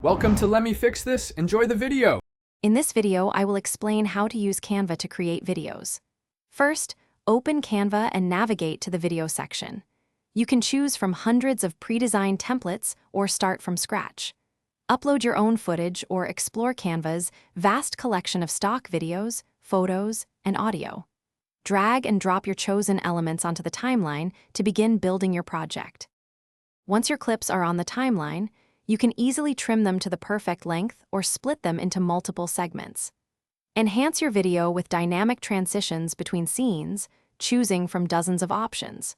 Welcome to Let Me Fix This. Enjoy the video. In this video, I will explain how to use Canva to create videos. First, open Canva and navigate to the video section. You can choose from hundreds of pre-designed templates or start from scratch. Upload your own footage or explore Canva's vast collection of stock videos, photos, and audio. Drag and drop your chosen elements onto the timeline to begin building your project. Once your clips are on the timeline, you can easily trim them to the perfect length or split them into multiple segments. Enhance your video with dynamic transitions between scenes, choosing from dozens of options.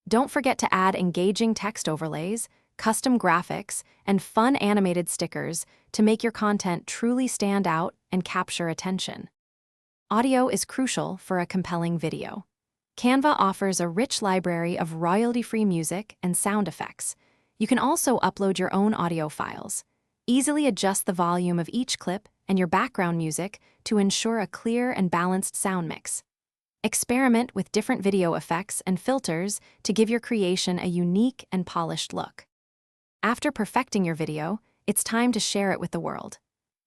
Don't forget to add engaging text overlays, custom graphics, and fun animated stickers to make your content truly stand out and capture attention. Audio is crucial for a compelling video. Canva offers a rich library of royalty-free music and sound effects. You can also upload your own audio files. Easily adjust the volume of each clip and your background music to ensure a clear and balanced sound mix. Experiment with different video effects and filters to give your creation a unique and polished look. After perfecting your video, it's time to share it with the world.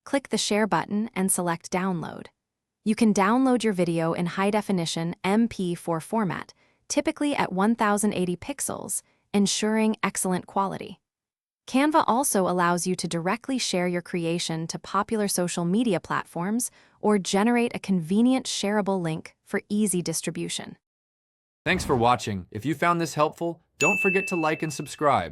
Click the Share button and select Download. You can download your video in high-definition MP4 format, typically at 1080 pixels, ensuring excellent quality. Canva also allows you to directly share your creation to popular social media platforms or generate a convenient shareable link for easy distribution. Thanks for watching. If you found this helpful, don't forget to like and subscribe.